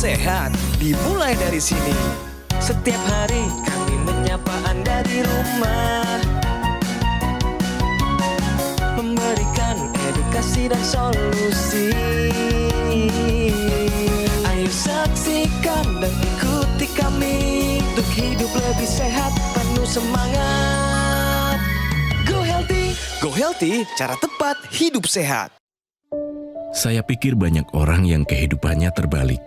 sehat dimulai dari sini. Setiap hari kami menyapa Anda di rumah, memberikan edukasi dan solusi. Ayo saksikan dan ikuti kami untuk hidup lebih sehat, penuh semangat. Go Healthy, cara tepat hidup sehat. Saya pikir banyak orang yang kehidupannya terbalik.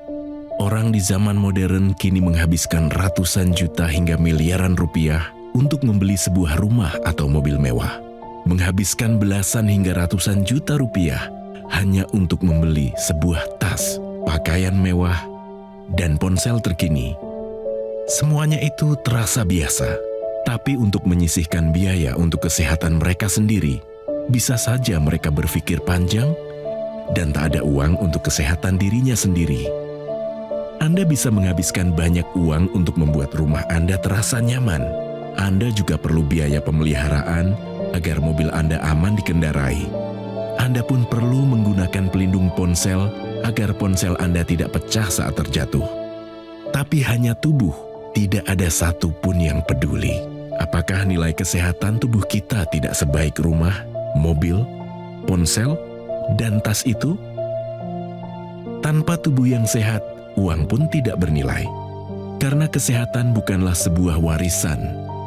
Orang di zaman modern kini menghabiskan ratusan juta hingga miliaran rupiah untuk membeli sebuah rumah atau mobil mewah. Menghabiskan belasan hingga ratusan juta rupiah hanya untuk membeli sebuah tas, pakaian mewah, dan ponsel terkini. Semuanya itu terasa biasa, tapi untuk menyisihkan biaya untuk kesehatan mereka sendiri, bisa saja mereka berpikir panjang dan tak ada uang untuk kesehatan dirinya sendiri. Anda bisa menghabiskan banyak uang untuk membuat rumah Anda terasa nyaman. Anda juga perlu biaya pemeliharaan agar mobil Anda aman dikendarai. Anda pun perlu menggunakan pelindung ponsel agar ponsel Anda tidak pecah saat terjatuh. Tapi hanya tubuh, tidak ada satupun yang peduli. Apakah nilai kesehatan tubuh kita tidak sebaik rumah, mobil, ponsel, dan tas itu? Tanpa tubuh yang sehat, uang pun tidak bernilai. Karena kesehatan bukanlah sebuah warisan,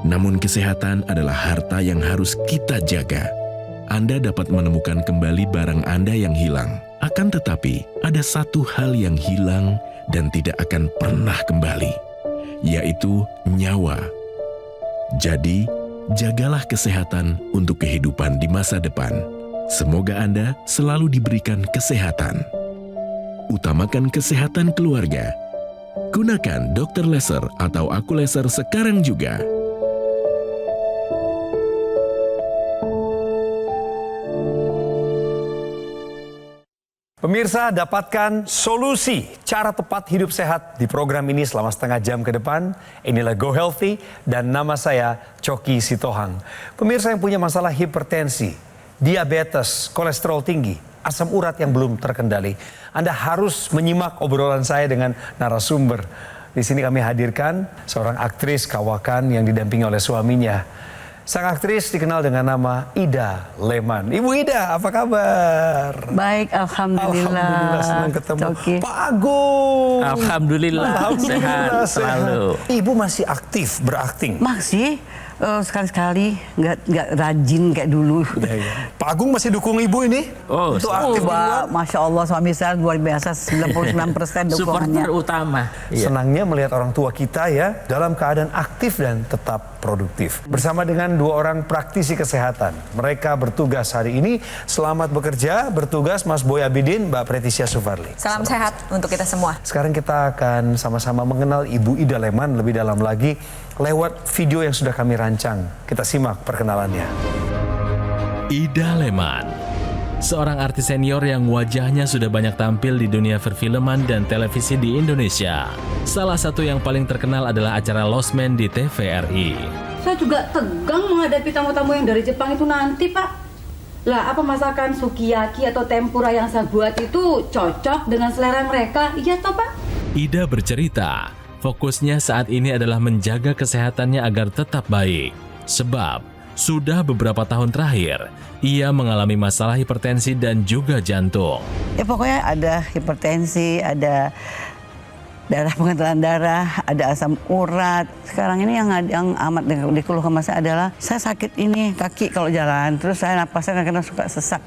namun kesehatan adalah harta yang harus kita jaga. Anda dapat menemukan kembali barang Anda yang hilang. Akan tetapi, ada satu hal yang hilang dan tidak akan pernah kembali, yaitu nyawa. Jadi, jagalah kesehatan untuk kehidupan di masa depan. Semoga Anda selalu diberikan kesehatan. Utamakan kesehatan keluarga. Gunakan Dr. Laser atau Aku Laser sekarang juga. Pemirsa, dapatkan solusi cara tepat hidup sehat di program ini selama setengah jam ke depan. Inilah Go Healthy dan nama saya Coki Sitohang. Pemirsa yang punya masalah hipertensi, diabetes, kolesterol tinggi, asam urat yang belum terkendali, Anda harus menyimak obrolan saya dengan narasumber. Di sini kami hadirkan seorang aktris kawakan yang didampingi oleh suaminya. Sang aktris dikenal dengan nama Ida Leman. Ibu Ida, apa kabar? Baik, alhamdulillah. Senang ketemu. Coki. Pak Agung. Alhamdulillah, sehat selalu. Ibu masih aktif berakting. Masih sekali-sekali nggak rajin kayak dulu. Ya. Pak Agung masih dukung ibu ini? Oh, untuk aktif di luar? Masya Allah, suami saya luar biasa, 99% dukungannya. Supporter utama. Senangnya melihat orang tua kita ya dalam keadaan aktif dan tetap produktif. Bersama dengan dua orang praktisi kesehatan. Mereka bertugas hari ini. Selamat bekerja, bertugas Mas Boy Abidin, Mbak Pretisha Sufarli. Salam sehat untuk kita semua. Sekarang kita akan sama-sama mengenal Ibu Ida Leman lebih dalam lagi lewat video yang sudah kami rancang. Kita simak perkenalannya. Ida Leman, seorang artis senior yang wajahnya sudah banyak tampil di dunia perfilman dan televisi di Indonesia. Salah satu yang paling terkenal adalah acara Lost Man di TVRI. Saya juga tegang menghadapi tamu-tamu yang dari Jepang itu nanti, Pak. Lah, apa masakan sukiyaki atau tempura yang saya buat itu cocok dengan selera mereka? Iya toh, Pak? Ida bercerita, fokusnya saat ini adalah menjaga kesehatannya agar tetap baik. Sebab, sudah beberapa tahun terakhir, ia mengalami masalah hipertensi dan juga jantung. Ya pokoknya ada hipertensi, ada darah pengentalan darah, ada asam urat. Sekarang ini yang amat dikeluhkan saya adalah saya sakit ini kaki kalau jalan, terus saya napasnya kadang-kadang suka sesak.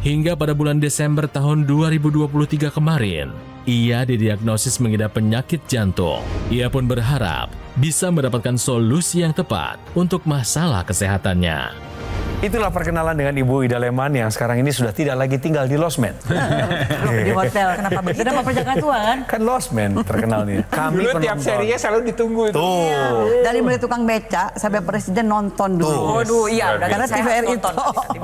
Hingga pada bulan Desember tahun 2023 kemarin, ia didiagnosis mengidap penyakit jantung. Ia pun berharap bisa mendapatkan solusi yang tepat untuk masalah kesehatannya. Itulah perkenalan dengan Ibu Ida Leman yang sekarang ini sudah tidak lagi tinggal di Lost Man. Di hotel, kenapa begitu? Kenapa perjalanan tua kan? Kan Lost Man terkenalnya. Kami Dulu tiap serinya selalu ditunggu itu. Tuh. Dari mulai tukang beca sampai presiden nonton dulu. Waduh, iya. Karena TVRI itu.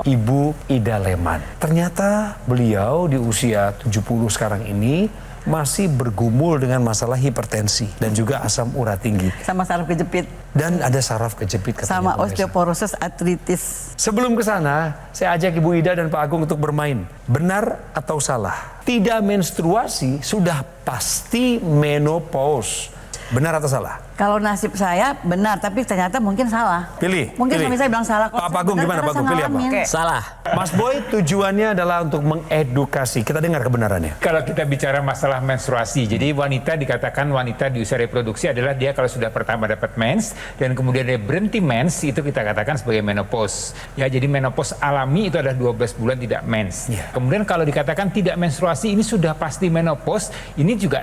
Ibu Ida Leman. Ternyata beliau di usia 70 sekarang ini masih bergumul dengan masalah hipertensi dan juga asam urat tinggi. Sama saraf kejepit, Dan ada saraf kejepit katanya. sama pemirsa. osteoporosis artritis. Sebelum ke sana, saya ajak Ibu Ida dan Pak Agung untuk bermain. Benar atau salah? Tidak menstruasi sudah pasti menopause. Benar atau salah? Kalau nasib saya benar, tapi ternyata mungkin salah. Pilih. Mungkin pilih. suami saya bilang salah. Pak Agung gimana? Pak Agung pilih apa? Oke. Salah. Mas Boy, tujuannya adalah untuk mengedukasi. Kita dengar kebenarannya. Kalau kita bicara masalah menstruasi, jadi wanita dikatakan wanita di usia reproduksi adalah dia kalau sudah pertama dapat mens dan kemudian dia berhenti mens, itu kita katakan sebagai menopause. Ya, jadi menopause alami itu adalah 12 bulan tidak mens. Yeah. Kemudian kalau dikatakan tidak menstruasi ini sudah pasti menopause, ini juga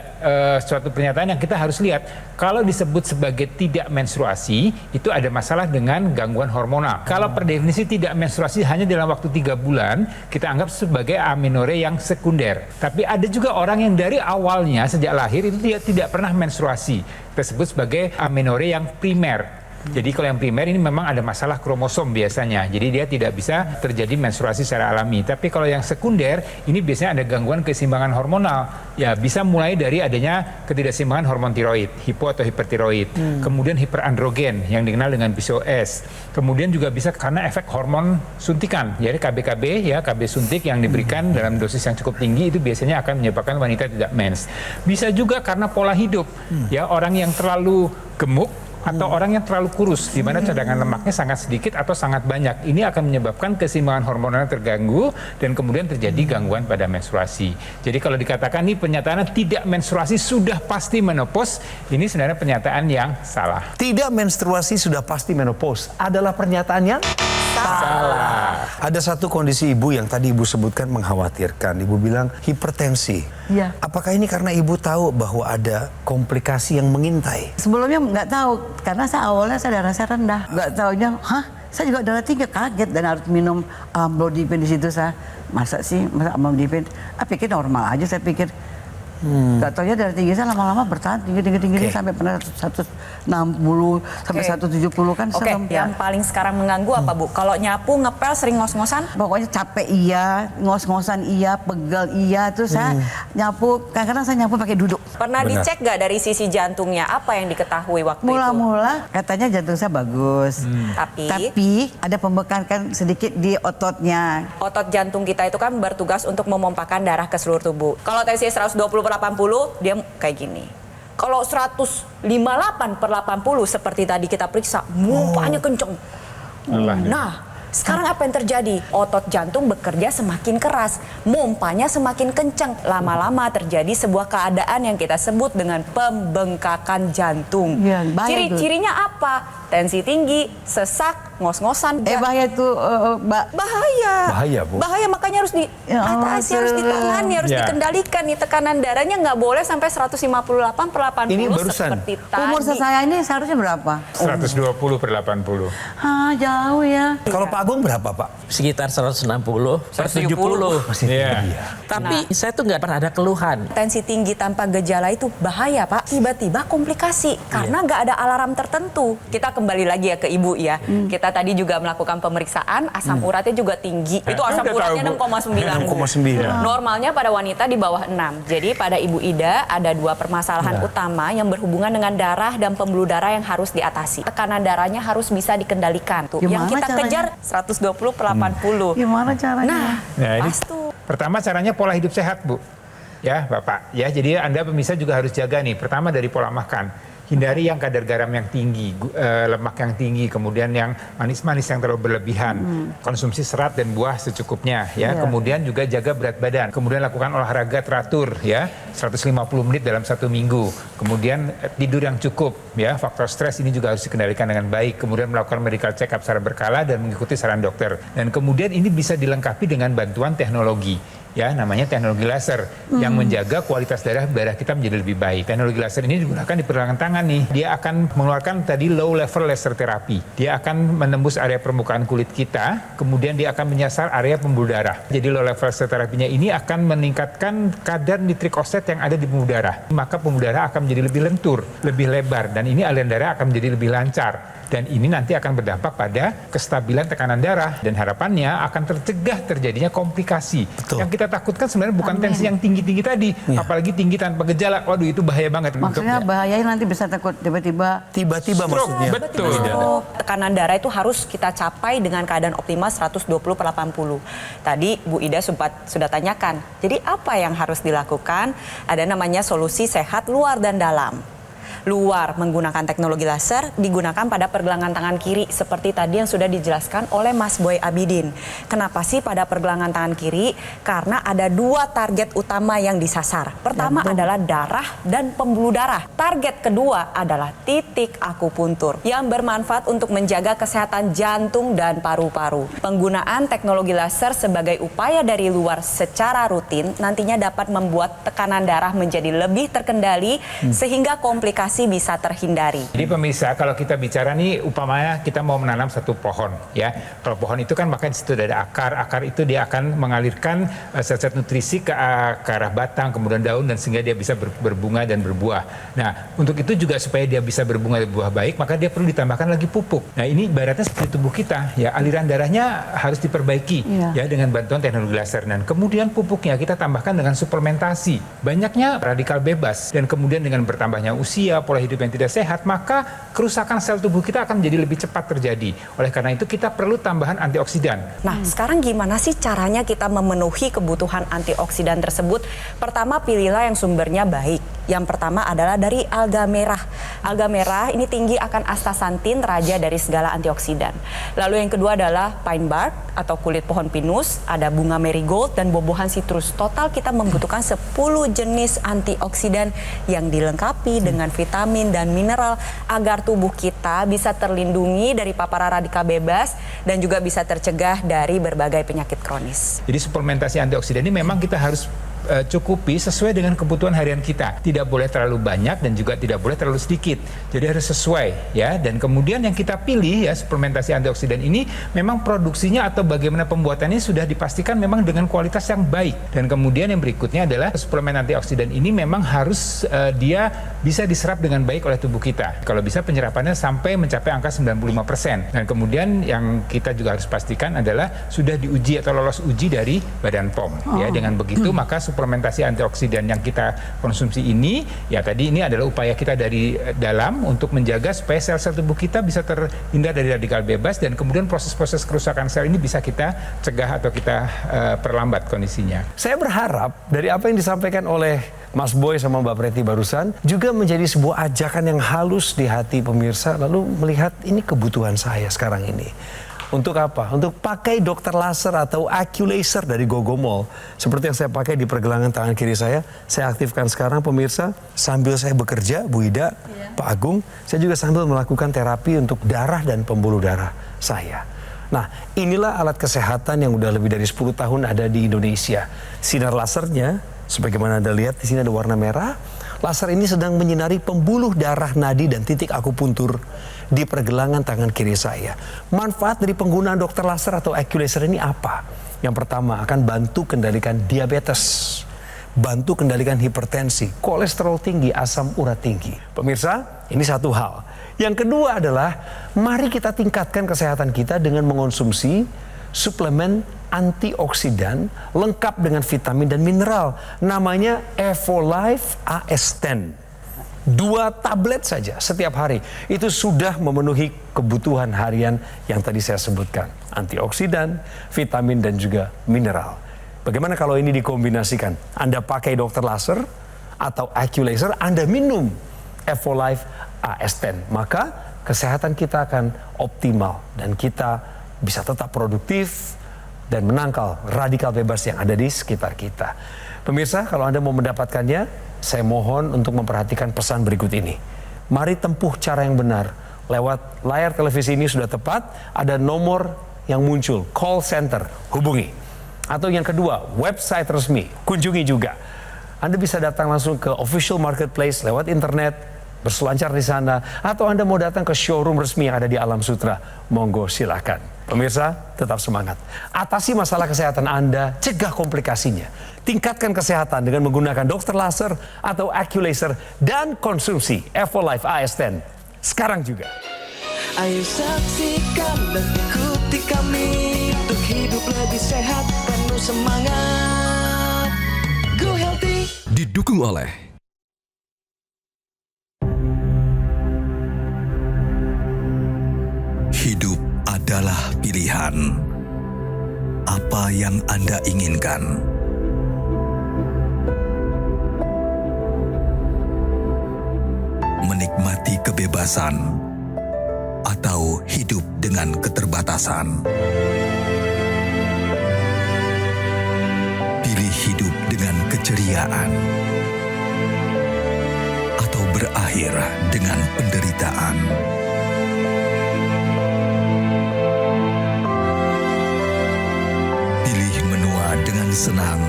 suatu pernyataan yang kita harus lihat. Kalau disebut sebagai tidak menstruasi, itu ada masalah dengan gangguan hormonal. Kalau per definisi tidak menstruasi hanya dalam waktu 3 bulan, kita anggap sebagai amenore yang sekunder. Tapi ada juga orang yang dari awalnya sejak lahir itu tidak pernah menstruasi, tersebut sebagai amenore yang primer. Jadi kalau yang primer ini memang ada masalah kromosom biasanya. Jadi dia tidak bisa terjadi menstruasi secara alami. Tapi kalau yang sekunder ini biasanya ada gangguan keseimbangan hormonal. Ya bisa mulai dari adanya ketidakseimbangan hormon tiroid, hipo atau hipertiroid. Kemudian hiperandrogen yang dikenal dengan PCOS. Kemudian juga bisa karena efek hormon suntikan. Jadi KB ya, KB suntik yang diberikan dalam dosis yang cukup tinggi itu biasanya akan menyebabkan wanita tidak mens. Bisa juga karena pola hidup. Ya, orang yang terlalu gemuk atau orang yang terlalu kurus, di mana cadangan lemaknya sangat sedikit atau sangat banyak. Ini akan menyebabkan keseimbangan hormonal terganggu dan kemudian terjadi gangguan pada menstruasi. Jadi kalau dikatakan ini penyataannya tidak menstruasi sudah pasti menopause, ini sebenarnya pernyataan yang salah. Tidak menstruasi sudah pasti menopause adalah pernyataan yang salah. Ada satu kondisi ibu yang tadi ibu sebutkan mengkhawatirkan. Ibu bilang hipertensi. Iya. Apakah ini karena ibu tahu bahwa ada komplikasi yang mengintai? Sebelumnya nggak tahu, karena awalnya saya darah saya rendah. Nggak taunya, saya juga darah tinggi, kaget dan harus minum amlodipin di situ saya. Masa amlodipin? Pikir normal aja, saya pikir. Nggak taunya darah tinggi saya lama-lama bertahan tinggi sampai pernah 160 sampai 170 kan. Oke, yang paling sekarang mengganggu apa Bu? Kalau nyapu, ngepel, sering ngos-ngosan? Pokoknya capek iya, ngos-ngosan iya, pegel iya, terus saya nyapu, kadang-kadang saya nyapu pakai duduk. Pernah Benar. dicek nggak dari sisi jantungnya? Apa yang diketahui waktu Mula-mula katanya jantung saya bagus, tapi ada pembekakan sedikit di ototnya. itu? Otot jantung kita itu kan bertugas untuk memompakan darah ke seluruh tubuh. Kalau tensi 120/80, dia kayak gini. Kalau 158/80 seperti tadi kita periksa, mumpanya kenceng. Nah, sekarang apa yang terjadi? Otot jantung bekerja semakin keras, mumpanya semakin kenceng. Lama-lama terjadi sebuah keadaan yang kita sebut dengan pembengkakan jantung. Iya, bahaya tuh. Ciri-cirinya apa? Tensi tinggi, sesak, ngos-ngosan. Bahaya itu, Mbak. Bahaya. Bahaya, Bu. Bahaya, makanya harus Ya Allah, diatasi, harus ditangani, harus Ya. dikendalikan. Nih tekanan darahnya nggak boleh sampai 158/80 Ini barusan. seperti tadi. Umur saya ini seharusnya berapa? 120/80. Jauh ya. Kalau Pak Agung berapa, Pak? Sekitar 160, 170. Iya. Tapi saya tuh nggak pernah ada keluhan. Tensi tinggi tanpa gejala itu bahaya, Pak. Tiba-tiba komplikasi karena nggak ada alarm tertentu. Kita kembali lagi ya ke Ibu ya. Kita tadi juga melakukan pemeriksaan, asam uratnya juga tinggi. Itu asam Udah uratnya tahu, Bu. 6,9. 6,9. Normalnya pada wanita di bawah 6. Jadi pada Ibu Ida ada 2 permasalahan utama yang berhubungan dengan darah dan pembuluh darah yang harus diatasi. Tekanan darahnya harus bisa dikendalikan. Tuh, yang Gimana kita caranya? kejar 120/80. Gimana caranya? Nah, ini Pas tuh. pertama caranya pola hidup sehat, Bu. Ya, Bapak. Ya, jadi Anda pemirsa juga harus jaga nih. Pertama dari pola makan. Hindari yang kadar garam yang tinggi, lemak yang tinggi, kemudian yang manis-manis yang terlalu berlebihan. Konsumsi serat dan buah secukupnya, ya. Iya. Kemudian juga jaga berat badan. Kemudian lakukan olahraga teratur, ya. 150 menit dalam 1 minggu. Kemudian tidur yang cukup, ya. Faktor stres ini juga harus dikendalikan dengan baik. Kemudian melakukan medical check up secara berkala dan mengikuti saran dokter. Dan kemudian ini bisa dilengkapi dengan bantuan teknologi. Ya, namanya teknologi laser yang menjaga kualitas darah kita menjadi lebih baik. Teknologi laser ini digunakan di pergelangan tangan nih. Dia akan mengeluarkan tadi low level laser terapi. Dia akan menembus area permukaan kulit kita, kemudian dia akan menyasar area pembuluh darah. Jadi low level laser terapinya ini akan meningkatkan kadar nitrik oksid yang ada di pembuluh darah. Maka pembuluh darah akan menjadi lebih lentur, lebih lebar, dan ini aliran darah akan menjadi lebih lancar. dan ini nanti akan berdampak pada kestabilan tekanan darah dan harapannya akan tercegah terjadinya komplikasi. Betul. Yang kita takutkan sebenarnya bukan tensi yang tinggi-tinggi tadi, apalagi tinggi tanpa gejala. Waduh, itu bahaya banget. Maksudnya bahayanya nanti bisa takut tiba-tiba Tiba-tiba stroke. maksudnya. Betul. Tekanan darah itu harus kita capai dengan keadaan optimal 120/80. Tadi Bu Ida sudah tanyakan. Jadi apa yang harus dilakukan? Ada namanya solusi sehat luar dan dalam. Luar menggunakan teknologi laser digunakan pada pergelangan tangan kiri seperti tadi yang sudah dijelaskan oleh Mas Boy Abidin. Kenapa sih pada pergelangan tangan kiri? Karena ada 2 target utama yang disasar. Pertama adalah darah dan pembuluh darah. Target kedua adalah titik akupuntur yang bermanfaat untuk menjaga kesehatan jantung dan paru-paru. Penggunaan teknologi laser sebagai upaya dari luar secara rutin nantinya dapat membuat tekanan darah menjadi lebih terkendali sehingga komplikasi bisa terhindari. Jadi pemirsa, kalau kita bicara nih umpamanya kita mau menanam satu pohon ya. Kalau pohon itu kan maka di situ ada akar. Akar itu dia akan mengalirkan zat-zat nutrisi ke arah batang, kemudian daun dan sehingga dia bisa berbunga dan berbuah. Nah, untuk itu juga supaya dia bisa berbunga dan berbuah baik, maka dia perlu ditambahkan lagi pupuk. Nah, ini ibaratnya seperti tubuh kita ya, aliran darahnya harus diperbaiki ya dengan bantuan teknologi laser. Dan kemudian pupuknya kita tambahkan dengan suplementasi. Banyaknya radikal bebas dan kemudian dengan bertambahnya usia, pola hidup yang tidak sehat, maka kerusakan sel tubuh kita akan menjadi lebih cepat terjadi. Oleh karena itu kita perlu tambahan antioksidan. Nah, sekarang gimana sih caranya kita memenuhi kebutuhan antioksidan tersebut? Pertama, pilihlah yang sumbernya baik. Yang pertama adalah dari alga merah. Alga merah ini tinggi akan astaxanthin, raja dari segala antioksidan. Lalu yang kedua adalah pine bark atau kulit pohon pinus, ada bunga marigold dan buah-buahan sitrus. Total kita membutuhkan 10 jenis antioksidan yang dilengkapi dengan vitamin dan mineral agar tubuh kita bisa terlindungi dari paparan radikal bebas dan juga bisa tercegah dari berbagai penyakit kronis. Jadi suplementasi antioksidan ini memang kita harus cukupi sesuai dengan kebutuhan harian kita. Tidak boleh terlalu banyak dan juga tidak boleh terlalu sedikit. Jadi harus sesuai ya. Dan kemudian yang kita pilih ya suplementasi antioksidan ini memang produksinya atau bagaimana pembuatannya sudah dipastikan memang dengan kualitas yang baik. Dan kemudian yang berikutnya adalah suplemen antioksidan ini memang harus dia bisa diserap dengan baik oleh tubuh kita. Kalau bisa penyerapannya sampai mencapai angka 95%. Dan kemudian yang kita juga harus pastikan adalah sudah diuji atau lolos uji dari Badan POM. Ya, dengan begitu maka suplementasi antioksidan yang kita konsumsi ini, ya tadi ini adalah upaya kita dari dalam untuk menjaga supaya sel-sel tubuh kita bisa terhindar dari radikal bebas dan kemudian proses-proses kerusakan sel ini bisa kita cegah atau kita perlambat kondisinya. Saya berharap dari apa yang disampaikan oleh Mas Boy sama Mbak Preti barusan juga menjadi sebuah ajakan yang halus di hati pemirsa, lalu melihat ini kebutuhan saya sekarang ini. Untuk apa? Untuk pakai dokter laser atau AccuLaser dari Gogomall. Seperti yang saya pakai di pergelangan tangan kiri saya aktifkan sekarang pemirsa. Sambil saya bekerja, Bu Ida, Pak Agung, saya juga sambil melakukan terapi untuk darah dan pembuluh darah saya. Nah, inilah alat kesehatan yang udah lebih dari 10 tahun ada di Indonesia. Sinar lasernya, sebagaimana Anda lihat di sini ada warna merah. Laser ini sedang menyinari pembuluh darah, nadi, dan titik akupuntur di pergelangan tangan kiri saya. Manfaat dari penggunaan dokter laser atau AccuLaser ini apa? Yang pertama, akan bantu kendalikan diabetes, bantu kendalikan hipertensi, kolesterol tinggi, asam urat tinggi. Pemirsa, ini satu hal. Yang kedua adalah, mari kita tingkatkan kesehatan kita dengan mengonsumsi suplemen antioksidan lengkap dengan vitamin dan mineral. Namanya EvoLife AS10. 2 tablet saja setiap hari. Itu sudah memenuhi kebutuhan harian yang tadi saya sebutkan. Antioksidan, vitamin dan juga mineral. Bagaimana kalau ini dikombinasikan? Anda pakai dokter laser atau AccuLaser, Anda minum EvoLife AS10. Maka kesehatan kita akan optimal dan kita bisa tetap produktif dan menangkal radikal bebas yang ada di sekitar kita. Pemirsa, kalau Anda mau mendapatkannya, saya mohon untuk memperhatikan pesan berikut ini. Mari tempuh cara yang benar. Lewat layar televisi ini sudah tepat, ada nomor yang muncul, call center, hubungi. Atau yang kedua, website resmi, kunjungi juga. Anda bisa datang langsung ke official marketplace lewat internet, berselancar di sana, atau Anda mau datang ke showroom resmi yang ada di Alam Sutra, monggo silakan. Pemirsa, tetap semangat. Atasi masalah kesehatan Anda, cegah komplikasinya. Tingkatkan kesehatan dengan menggunakan dokter laser atau AccuLaser dan konsumsi EvoLife AS10 sekarang juga. Ayo saksikan dan ikuti kami untuk hidup lebih sehat, penuh semangat. Go Healthy. Didukung oleh hidup adalah pilihan. Apa yang Anda inginkan? Menikmati kebebasan atau hidup dengan keterbatasan? Pilih hidup dengan keceriaan atau berakhir dengan penderitaan. Pilih menua dengan senang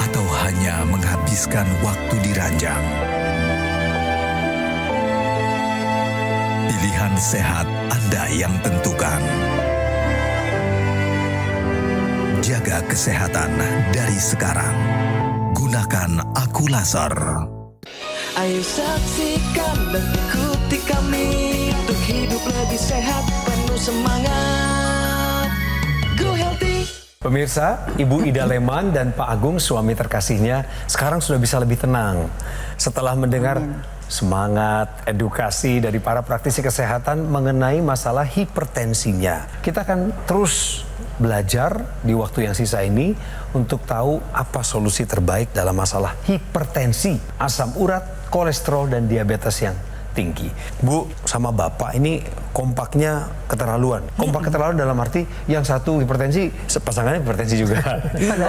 atau hanya menghabiskan waktu di ranjang. Pilihan sehat Anda yang tentukan. Jaga kesehatan dari sekarang. Gunakan Aku Laser. Ayo saksikan dan ikuti kami untuk hidup lebih sehat, penuh semangat. Go Healthy. Pemirsa, Ibu Ida Leman dan Pak Agung, suami terkasihnya, sekarang sudah bisa lebih tenang setelah mendengar semangat edukasi dari para praktisi kesehatan mengenai masalah hipertensinya. Kita akan terus belajar di waktu yang sisa ini untuk tahu apa solusi terbaik dalam masalah hipertensi, asam urat, kolesterol, dan diabetes yang tinggi. Bu sama Bapak ini kompaknya keterlaluan. Kompak keterlaluan dalam arti yang satu hipertensi, pasangannya hipertensi juga.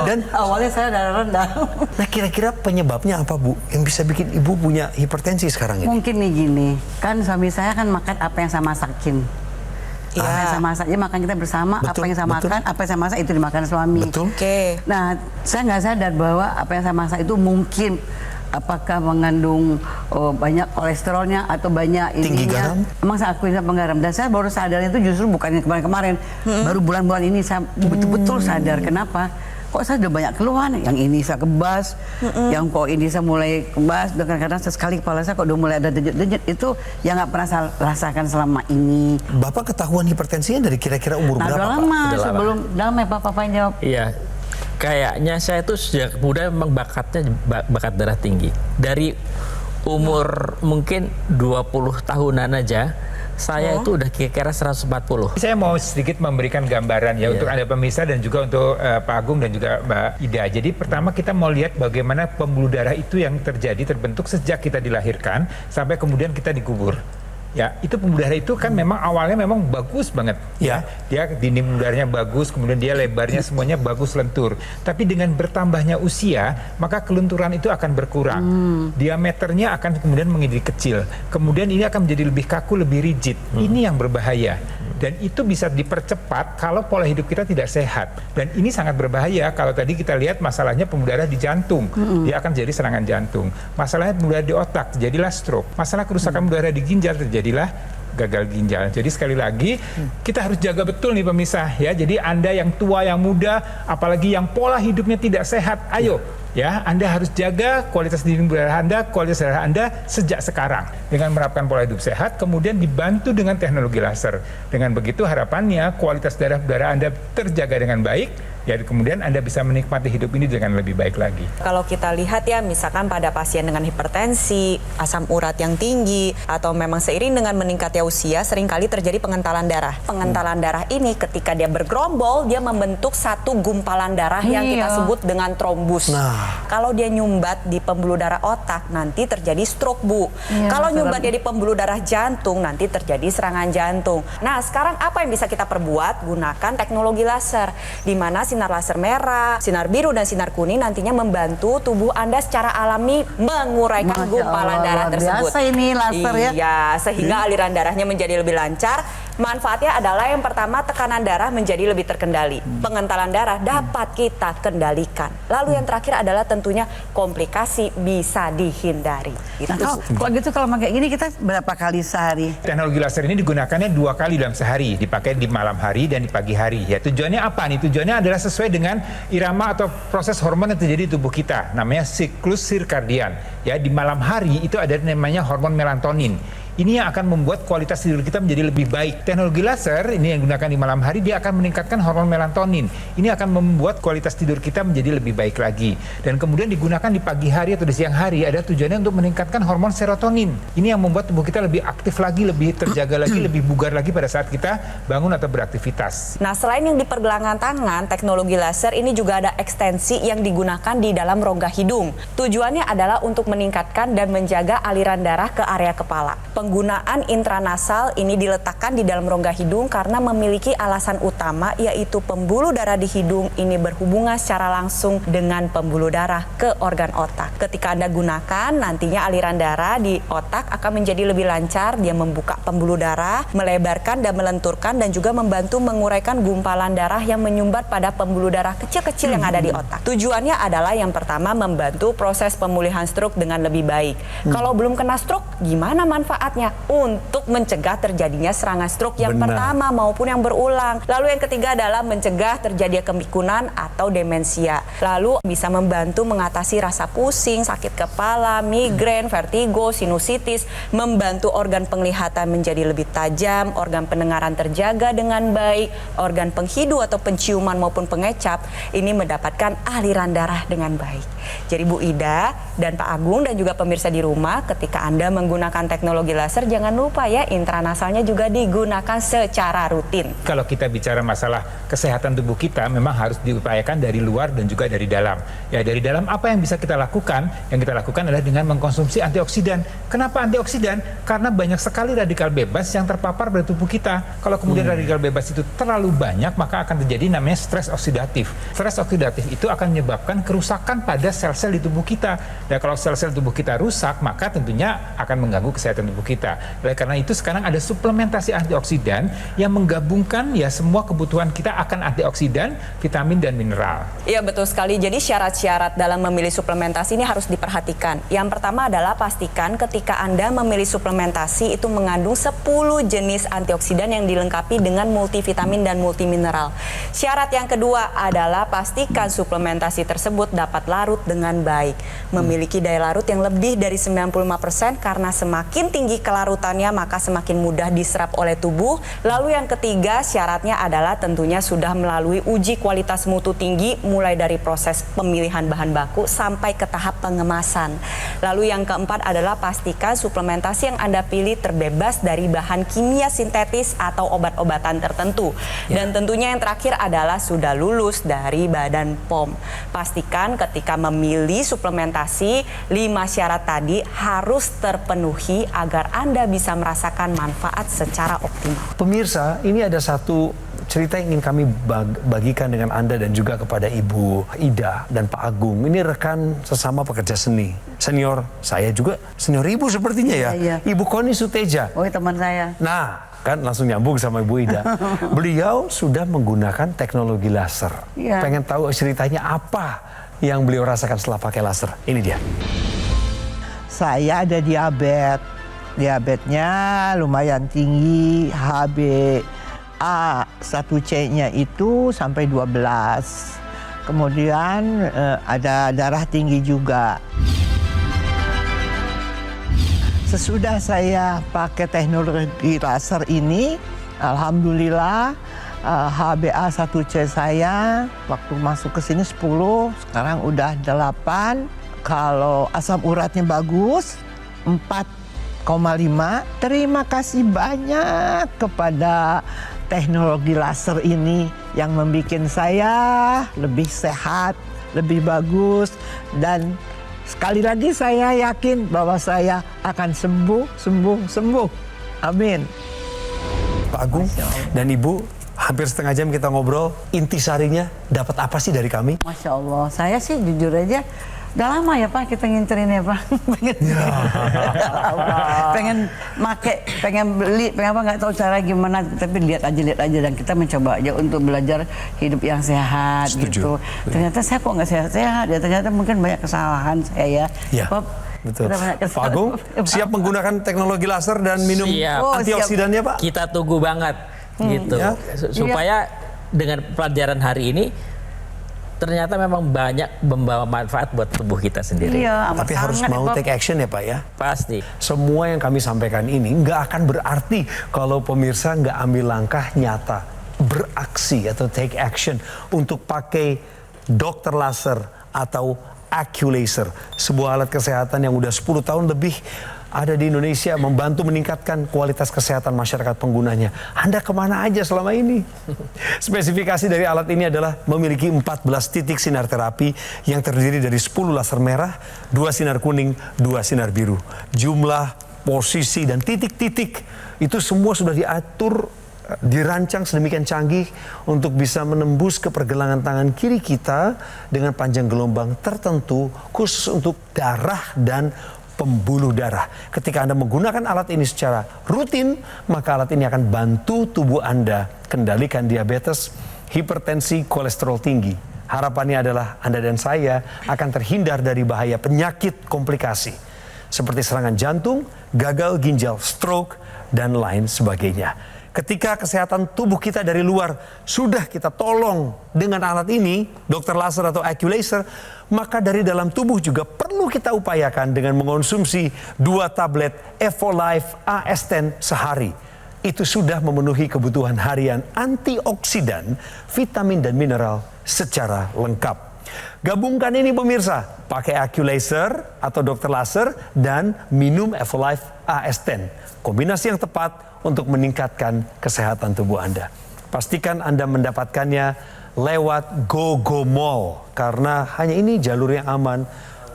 Dan Awalnya saya darah rendah. nah kira-kira penyebabnya apa, Bu? Yang bisa bikin Ibu punya hipertensi sekarang ini? Mungkin nih gini, kan suami saya kan makan apa yang saya masakin. Apa yang saya masak, ya makan kita bersama. Betul, apa yang saya betul. makan, apa yang saya masak itu dimakan suami. Betul. Oke. Nah, saya nggak sadar bahwa apa yang saya masak itu mungkin apakah mengandung banyak kolesterolnya atau banyak Tinggi ininya. garam? Emang saya akuin saya penggaram. Dan saya baru sadar itu justru bukan yang kemarin-kemarin. Baru bulan-bulan ini saya betul-betul sadar. Kenapa? Kok saya udah banyak keluhan, yang ini saya kebas, yang kok ini saya mulai kebas, dan kadang-kadang sesekali kepala saya kok udah mulai ada denyut-denyut, itu yang nggak pernah saya rasakan selama ini. Bapak ketahuan hipertensinya dari kira-kira umur Nah, berapa, udah Pak? lama, Udah lama. sebelum lama Bapak yang jawab. Iya, kayaknya saya tuh sejak muda memang bakatnya bakat darah tinggi. Dari umur mungkin 20 tahunan aja, saya itu udah kira-kira 140. Saya mau sedikit memberikan gambaran ya untuk Anda pemirsa dan juga untuk Pak Agung dan juga Mbak Ida. Jadi pertama kita mau lihat bagaimana pembuluh darah itu yang terbentuk sejak kita dilahirkan sampai kemudian kita dikubur. Ya, itu pembuluh darah itu kan memang awalnya memang bagus banget. Ya. Dia dinding pembuluh darahnya bagus, kemudian dia lebarnya semuanya bagus lentur. Tapi dengan bertambahnya usia, maka kelunturan itu akan berkurang. Diameternya akan kemudian menjadi kecil. Kemudian ini akan menjadi lebih kaku, lebih rigid. Ini yang berbahaya. Dan itu bisa dipercepat kalau pola hidup kita tidak sehat. Dan ini sangat berbahaya kalau tadi kita lihat masalahnya pembuluh darah di jantung. Dia akan jadi serangan jantung. Masalahnya pembuluh darah di otak, terjadilah stroke. Masalah kerusakan pembuluh darah di ginjal, terjadilah gagal ginjal. Jadi sekali lagi kita harus jaga betul nih pemirsa ya. Jadi Anda yang tua, yang muda, apalagi yang pola hidupnya tidak sehat, ayo ya, Anda harus jaga kualitas dinding darah Anda, kualitas darah Anda sejak sekarang dengan menerapkan pola hidup sehat, kemudian dibantu dengan teknologi laser. Dengan begitu harapannya kualitas darah Anda terjaga dengan baik. Ya, kemudian Anda bisa menikmati hidup ini dengan lebih baik lagi. Kalau kita lihat ya, misalkan pada pasien dengan hipertensi, asam urat yang tinggi, atau memang seiring dengan meningkatnya usia, seringkali terjadi pengentalan darah. Pengentalan darah ini ketika dia bergerombol, dia membentuk satu gumpalan darah yang kita sebut dengan trombus. Kalau dia nyumbat di pembuluh darah otak, nanti terjadi stroke, Bu. Kalau nyumbat dia di pembuluh darah jantung, nanti terjadi serangan jantung. Nah, sekarang apa yang bisa kita perbuat? Gunakan teknologi laser, di mana sinar laser merah, sinar biru, dan sinar kuning nantinya membantu tubuh Anda secara alami menguraikan gumpalan darah tersebut. Biasa ini laser ya. Iya, sehingga aliran darahnya menjadi lebih lancar. Manfaatnya adalah yang pertama, tekanan darah menjadi lebih terkendali. Pengentalan darah dapat kita kendalikan. Lalu yang terakhir adalah tentunya komplikasi bisa dihindari. Nah, kalau gitu kalau pakai gini kita berapa kali sehari? Teknologi laser ini digunakannya 2 kali dalam sehari, dipakai di malam hari dan di pagi hari. Ya, tujuannya apa nih? Tujuannya adalah sesuai dengan irama atau proses hormon yang terjadi di tubuh kita, namanya siklus sirkadian. Ya, di malam hari itu ada namanya hormon melatonin. Ini yang akan membuat kualitas tidur kita menjadi lebih baik. Teknologi laser ini yang digunakan di malam hari, dia akan meningkatkan hormon melatonin. Ini akan membuat kualitas tidur kita menjadi lebih baik lagi. Dan kemudian digunakan di pagi hari atau di siang hari, ada tujuannya untuk meningkatkan hormon serotonin. Ini yang membuat tubuh kita lebih aktif lagi, lebih terjaga lagi, lebih bugar lagi pada saat kita bangun atau beraktivitas. Nah, selain yang di pergelangan tangan, teknologi laser ini juga ada ekstensi yang digunakan di dalam rongga hidung. Tujuannya adalah untuk meningkatkan dan menjaga aliran darah ke area kepala. Penggunaan intranasal ini diletakkan di dalam rongga hidung karena memiliki alasan utama, yaitu pembuluh darah di hidung ini berhubungan secara langsung dengan pembuluh darah ke organ otak. Ketika Anda gunakan, nantinya aliran darah di otak akan menjadi lebih lancar. Dia membuka pembuluh darah, melebarkan dan melenturkan, dan juga membantu menguraikan gumpalan darah yang menyumbat pada pembuluh darah kecil-kecil yang ada di otak. Tujuannya adalah yang pertama, membantu proses pemulihan stroke dengan lebih baik. Kalau belum kena stroke, gimana manfaatnya? Untuk mencegah terjadinya serangan stroke yang pertama maupun yang berulang. Lalu yang ketiga adalah mencegah terjadinya kepikunan atau demensia. Lalu bisa membantu mengatasi rasa pusing, sakit kepala, migrain, vertigo, sinusitis, membantu organ penglihatan menjadi lebih tajam, organ pendengaran terjaga dengan baik, organ penghidu atau penciuman maupun pengecap ini mendapatkan aliran darah dengan baik. Jadi Bu Ida dan Pak Agung dan juga pemirsa di rumah, ketika Anda menggunakan teknologi laser, jangan lupa ya, intranasalnya juga digunakan secara rutin. Kalau kita bicara masalah kesehatan tubuh kita, memang harus diupayakan dari luar dan juga dari dalam. Ya, dari dalam apa yang bisa kita lakukan? Yang kita lakukan adalah dengan mengkonsumsi antioksidan. Kenapa antioksidan? Karena banyak sekali radikal bebas yang terpapar pada tubuh kita. Kalau kemudian radikal bebas itu terlalu banyak, maka akan terjadi namanya stres oksidatif. Stres oksidatif itu akan menyebabkan kerusakan pada sel-sel di tubuh kita. Dan kalau sel-sel tubuh kita rusak, maka tentunya akan mengganggu kesehatan tubuh kita. Oleh karena itu sekarang ada suplementasi antioksidan yang menggabungkan ya semua kebutuhan kita akan antioksidan, vitamin dan mineral. Iya, betul sekali. Jadi syarat-syarat dalam memilih suplementasi ini harus diperhatikan. Yang pertama adalah pastikan ketika Anda memilih suplementasi itu mengandung 10 jenis antioksidan yang dilengkapi dengan multivitamin dan multimineral. Syarat yang kedua adalah pastikan suplementasi tersebut dapat larut dengan baik. Memiliki daya larut yang lebih dari 95% karena semakin tinggi kelarutannya maka semakin mudah diserap oleh tubuh. Lalu yang ketiga syaratnya adalah tentunya sudah melalui uji kualitas mutu tinggi mulai dari proses pemilihan bahan baku sampai ke tahap pengemasan. Lalu yang keempat adalah pastikan suplementasi yang Anda pilih terbebas dari bahan kimia sintetis atau obat-obatan tertentu. Dan tentunya yang terakhir adalah sudah lulus dari Badan POM. Pastikan ketika memilih suplementasi 5 syarat tadi harus terpenuhi agar Anda bisa merasakan manfaat secara optimal. Pemirsa, ini ada satu cerita yang ingin kami bagikan dengan Anda dan juga kepada Ibu Ida dan Pak Agung. Ini rekan sesama pekerja seni. Senior saya juga, senior Ibu sepertinya ya. Iya. Ibu Koni Suteja. Oh, teman saya. Nah, kan langsung nyambung sama Ibu Ida. Beliau sudah menggunakan teknologi laser. Iya. Pengen tahu ceritanya apa yang beliau rasakan setelah pakai laser. Ini dia. Saya ada diabetes. Diabetesnya lumayan tinggi, HbA1c-nya itu sampai 12. Kemudian ada darah tinggi juga. Sesudah saya pakai teknologi laser ini, alhamdulillah HbA1c saya waktu masuk ke sini 10, sekarang udah 8. Kalau asam uratnya bagus, 4,5. Terima kasih banyak kepada teknologi laser ini yang membuat saya lebih sehat, lebih bagus, dan sekali lagi saya yakin bahwa saya akan sembuh. Amin. Pak Agung dan Ibu, hampir setengah jam kita ngobrol. Intisarinya dapat apa sih dari kami? Masya Allah, saya sih jujur aja udah lama ya Pak kita ngincerin ya Pak. pengen make, pengen beli, pengen apa nggak tahu cara gimana, tapi lihat aja dan kita mencoba aja untuk belajar hidup yang sehat. Setuju. Gitu. Ternyata saya kok nggak sehat-sehat ya, ternyata mungkin banyak kesalahan saya ya. Pak, Betul. Pak Agung, siap menggunakan teknologi laser dan minum antioksidannya Pak? Kita tunggu banget gitu. Supaya dengan pelajaran hari ini ternyata memang banyak membawa manfaat buat tubuh kita sendiri. Iya, Tapi harus sangat, mau Bob. take action ya Pak ya. Pasti. Semua yang kami sampaikan ini nggak akan berarti kalau pemirsa nggak ambil langkah nyata, beraksi atau take action untuk pakai dokter laser atau Aculaser, sebuah alat kesehatan yang udah 10 tahun lebih ada di Indonesia, membantu meningkatkan kualitas kesehatan masyarakat penggunanya. Anda kemana aja selama ini? Spesifikasi dari alat ini adalah memiliki 14 titik sinar terapi yang terdiri dari 10 laser merah, 2 sinar kuning, 2 sinar biru. Jumlah, posisi, dan titik-titik itu semua sudah diatur, dirancang sedemikian canggih untuk bisa menembus ke pergelangan tangan kiri kita dengan panjang gelombang tertentu khusus untuk darah dan pembuluh darah. Ketika Anda menggunakan alat ini secara rutin, maka alat ini akan bantu tubuh Anda kendalikan diabetes, hipertensi, kolesterol tinggi. Harapannya adalah Anda dan saya akan terhindar dari bahaya penyakit komplikasi seperti serangan jantung, gagal ginjal, stroke, dan lain sebagainya. Ketika kesehatan tubuh kita dari luar sudah kita tolong dengan alat ini, dokter laser atau Aculaser, maka dari dalam tubuh juga perlu kita upayakan dengan mengonsumsi 2 tablet Evolife AS10 sehari. Itu sudah memenuhi kebutuhan harian antioksidan, vitamin dan mineral secara lengkap. Gabungkan ini pemirsa, pakai Aculaser atau dokter laser dan minum Evolife AS10. Kombinasi yang tepat untuk meningkatkan kesehatan tubuh Anda. Pastikan Anda mendapatkannya lewat GoGo Mall karena hanya ini jalur yang aman,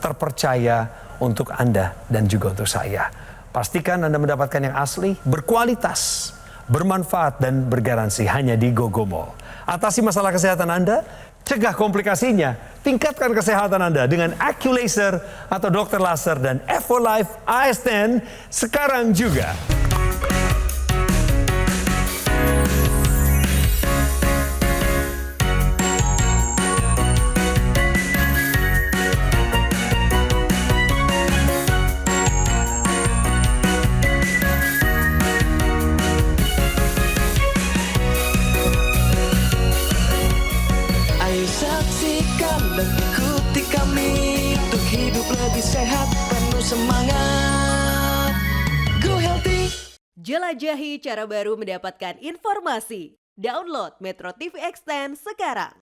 terpercaya untuk Anda dan juga untuk saya. Pastikan Anda mendapatkan yang asli, berkualitas, bermanfaat dan bergaransi hanya di GoGo Mall. Atasi masalah kesehatan Anda, cegah komplikasinya, tingkatkan kesehatan Anda dengan Aculaser atau dokter laser dan Evolife AS10 sekarang juga. Ayo saksikan dan ikuti kami untuk hidup lebih sehat, penuh semangat. Go Healthy. Jelajahi cara baru mendapatkan informasi. Download Metro TV Extend sekarang.